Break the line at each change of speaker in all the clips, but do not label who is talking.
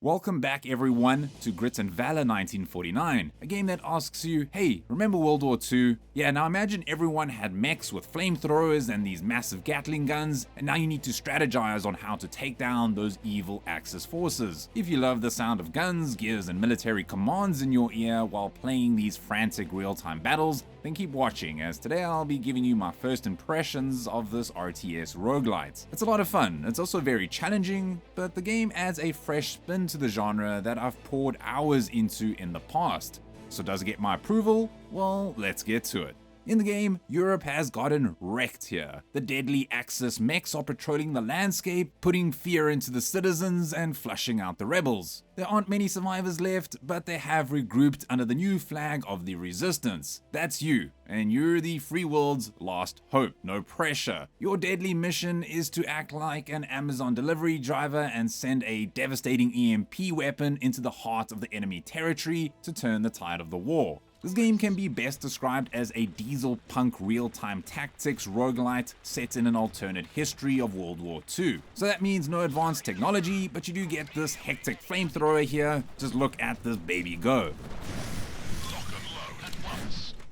Welcome back everyone to Grit and Valor 1949, a game that asks you, hey, remember World War II? Yeah, now imagine everyone had mechs with flamethrowers and these massive Gatling guns, and now you need to strategize on how to take down those evil Axis forces. If you love the sound of guns, gears, and military commands in your ear while playing these frantic real-time battles, then keep watching, as today I'll be giving you my first impressions of this RTS roguelite. It's a lot of fun, it's also very challenging, but the game adds a fresh spin to the genre that I've poured hours into in the past. So does it get my approval? Well, let's get to it. In the game, Europe has gotten wrecked here. The deadly Axis mechs are patrolling the landscape, putting fear into the citizens and flushing out the rebels. There aren't many survivors left, but they have regrouped under the new flag of the Resistance. That's you, and you're the free world's last hope. No pressure. Your deadly mission is to act like an Amazon delivery driver and send a devastating EMP weapon into the heart of the enemy territory to turn the tide of the war. This game can be best described as a diesel punk real-time tactics roguelite set in an alternate history of World War II. So that means no advanced technology, but you do get this hectic flamethrower here. Just look at this baby go.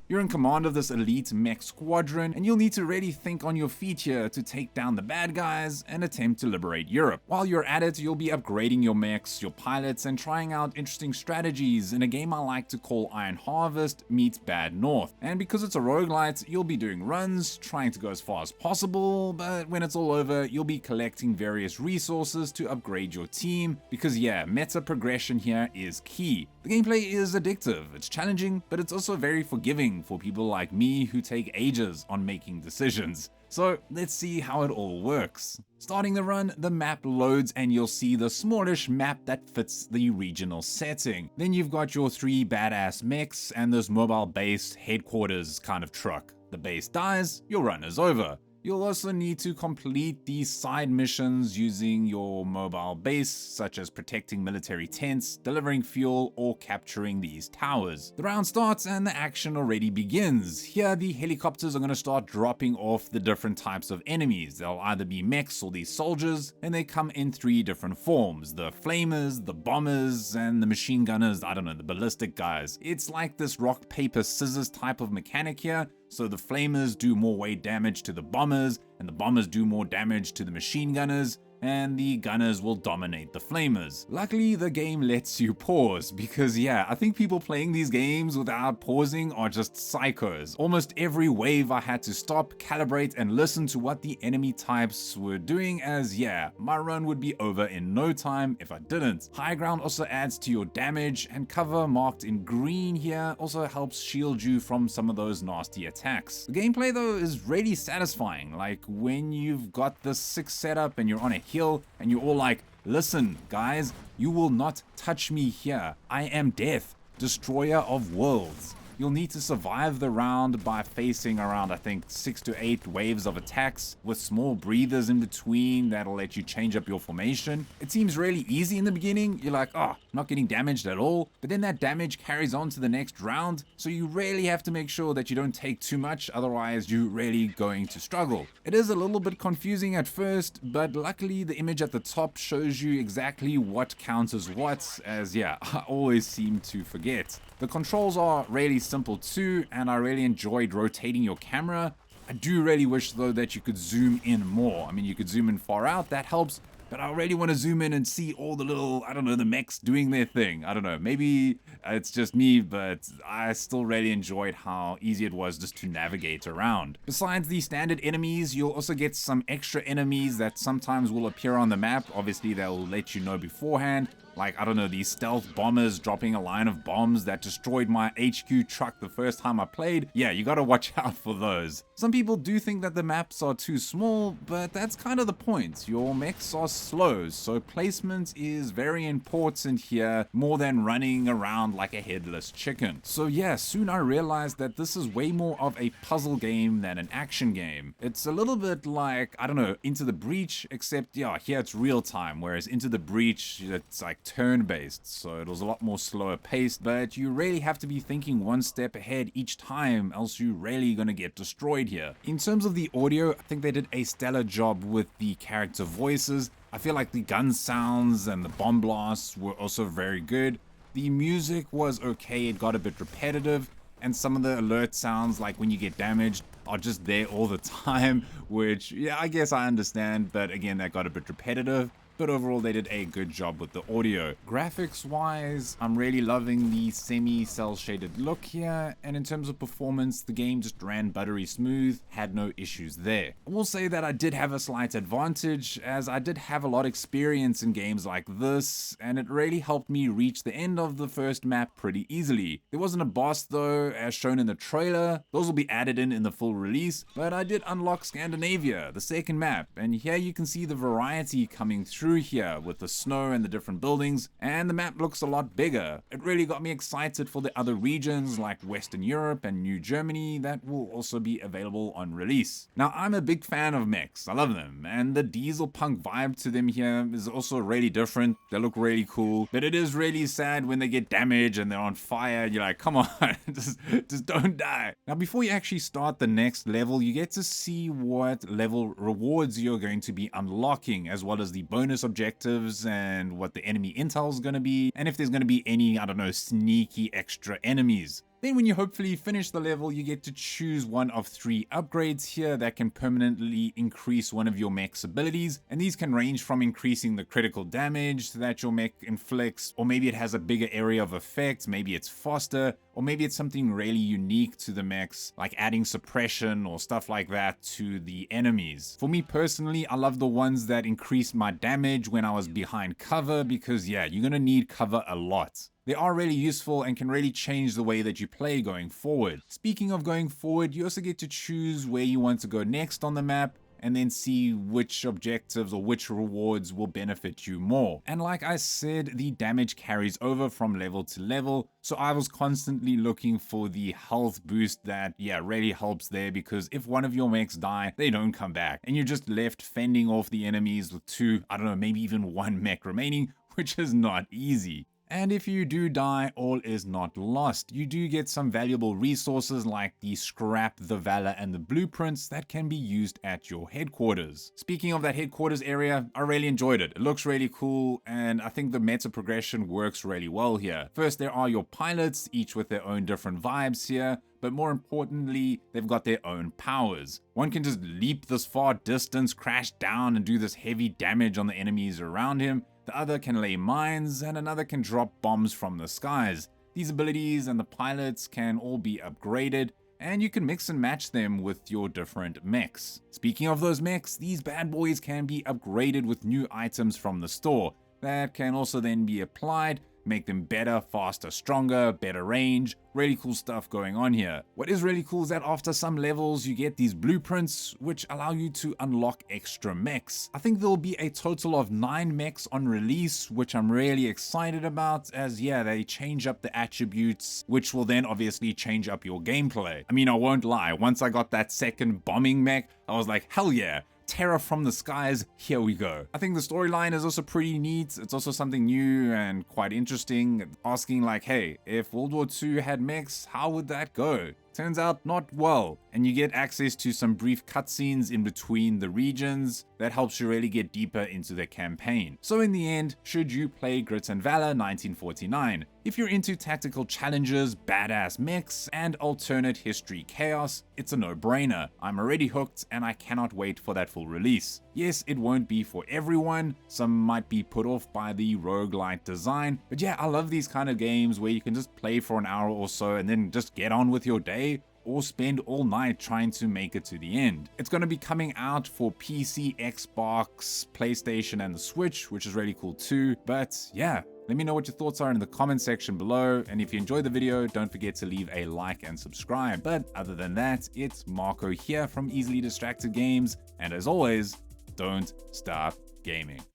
You're in command of this elite mech squadron, and you'll need to really think on your feet here to take down the bad guys and attempt to liberate Europe. While you're at it, you'll be upgrading your mechs, your pilots, and trying out interesting strategies in a game I like to call Iron Harvest meets Bad North. And because it's a roguelite, you'll be doing runs, trying to go as far as possible, but when it's all over, you'll be collecting various resources to upgrade your team, because yeah, meta progression here is key. The gameplay is addictive, it's challenging, but it's also very forgiving for people like me who take ages on making decisions. So let's see how it all works. Starting the run, the map loads and you'll see the smallish map that fits the regional setting. Then you've got your three badass mechs and this mobile-based headquarters kind of truck. The base dies, your run is over. You'll also need to complete these side missions using your mobile base, such as protecting military tents, delivering fuel, or capturing these towers. The round starts and the action already begins. Here, the helicopters are going to start dropping off the different types of enemies. They'll either be mechs or these soldiers, and they come in three different forms. The flamers, the bombers, and the machine gunners, I don't know, the ballistic guys. It's like this rock, paper, scissors type of mechanic here. So the flamers do more weight damage to the bombers, and the bombers do more damage to the machine gunners, and the gunners will dominate the flamers. Luckily, the game lets you pause, because yeah, I think people playing these games without pausing are just psychos. Almost every wave I had to stop, calibrate, and listen to what the enemy types were doing, as yeah, my run would be over in no time if I didn't. High ground also adds to your damage, and cover marked in green here also helps shield you from some of those nasty attacks. The gameplay though is really satisfying, like when you've got this sick setup and you're on a hill and you're all like, listen guys, you will not touch me here. I am death, destroyer of worlds. You'll need to survive the round by facing around, I think, 6 to 8 waves of attacks with small breathers in between that'll let you change up your formation. It seems really easy in the beginning. You're like, oh, not getting damaged at all. But then that damage carries on to the next round. So you really have to make sure that you don't take too much, otherwise you're really going to struggle. It is a little bit confusing at first, but luckily the image at the top shows you exactly what counts as what, as yeah, I always seem to forget. The controls are really simple too, and I really enjoyed rotating your camera. I do really wish though that you could zoom in more. I mean, you could zoom in far out, that helps, but I really want to zoom in and see all the little, I don't know, the mechs doing their thing. I don't know, maybe it's just me, but I still really enjoyed how easy it was just to navigate around. Besides the standard enemies, you'll also get some extra enemies that sometimes will appear on the map. Obviously, they'll let you know beforehand. Like, I don't know, these stealth bombers dropping a line of bombs that destroyed my HQ truck the first time I played. Yeah, you gotta watch out for those. Some people do think that the maps are too small, but that's kind of the point. Your mechs are slow, so placement is very important here, more than running around like a headless chicken. So yeah, soon I realized that this is way more of a puzzle game than an action game. It's a little bit like, I don't know, Into the Breach, except yeah, here it's real time, whereas Into the Breach, it's like turn-based, so it was a lot more slower paced, but you really have to be thinking one step ahead each time, else you're really gonna get destroyed here. In terms of the audio, I think they did a stellar job with the character voices. I feel like the gun sounds and the bomb blasts were also very good. The music was okay, it got a bit repetitive, and some of the alert sounds, like when you get damaged, are just there all the time, which, yeah, I guess I understand, but again, that got a bit repetitive. But overall, they did a good job with the audio. Graphics wise, I'm really loving the semi-cel shaded look here, and in terms of performance, the game just ran buttery smooth, had no issues there. I will say that I did have a slight advantage, as I did have a lot of experience in games like this, and it really helped me reach the end of the first map pretty easily. There wasn't a boss though, as shown in the trailer. Those will be added in the full release, but I did unlock Scandinavia, the second map, and here you can see the variety coming through here with the snow and the different buildings, and the map looks a lot bigger. It really got me excited for the other regions like Western Europe and New Germany that will also be available on release. Now, I'm a big fan of mechs, I love them, and the diesel punk vibe to them here is also really different. They look really cool, but it is really sad when they get damaged and they're on fire. You're like, come on, just don't die. Now, before you actually start the next level, you get to see what level rewards you're going to be unlocking, as well as the bonus objectives and what the enemy intel is going to be, and if there's going to be any, I don't know, sneaky extra enemies. Then when you hopefully finish the level, you get to choose one of 3 upgrades here that can permanently increase one of your mech's abilities, and these can range from increasing the critical damage that your mech inflicts, or maybe it has a bigger area of effect, maybe it's faster, or maybe it's something really unique to the mechs, like adding suppression or stuff like that to the enemies. For me personally, I love the ones that increase my damage when I was behind cover, because yeah, you're gonna need cover a lot. They are really useful and can really change the way that you play going forward. Speaking of going forward, you also get to choose where you want to go next on the map, and then see which objectives or which rewards will benefit you more. And like I said, the damage carries over from level to level, so I was constantly looking for the health boost that, yeah, really helps there, because if one of your mechs die, they don't come back, and you're just left fending off the enemies with 2, I don't know, maybe even 1 mech remaining, which is not easy. And if you do die, all is not lost. You do get some valuable resources like the scrap, the Valor, and the blueprints that can be used at your headquarters. Speaking of that headquarters area, I really enjoyed it. It looks really cool, and I think the meta progression works really well here. First, there are your pilots, each with their own different vibes here, but more importantly, they've got their own powers. One can just leap this far distance, crash down, and do this heavy damage on the enemies around him. The other can lay mines, and another can drop bombs from the skies. These abilities and the pilots can all be upgraded, and you can mix and match them with your different mechs. Speaking of those mechs, these bad boys can be upgraded with new items from the store that can also then be applied, make them better, faster, stronger, better range. Really cool stuff going on here. What is really cool is that after some levels you get these blueprints which allow you to unlock extra mechs. I think there'll be a total of 9 mechs on release, which I'm really excited about, as yeah, they change up the attributes, which will then obviously change up your gameplay. I mean, I won't lie, once I got that second bombing mech, I was like, hell yeah, terror from the skies, here we go. I think the storyline is also pretty neat. It's also something new and quite interesting, asking like, hey, if World War II had mechs, how would that go? Turns out not well, and you get access to some brief cutscenes in between the regions that helps you really get deeper into the campaign. So in the end, should you play Grit and Valor 1949? If you're into tactical challenges, badass mechs, and alternate history chaos, it's a no-brainer. I'm already hooked and I cannot wait for that full release. Yes, it won't be for everyone. Some might be put off by the roguelite design, but yeah, I love these kind of games where you can just play for an hour or so and then just get on with your day, or spend all night trying to make it to the end. It's going to be coming out for PC, Xbox, PlayStation, and the Switch, which is really cool too. But yeah, let me know what your thoughts are in the comment section below, and if you enjoyed the video, don't forget to leave a like and subscribe. But other than that, it's Marco here from Easily Distracted Games, and as always, don't stop gaming.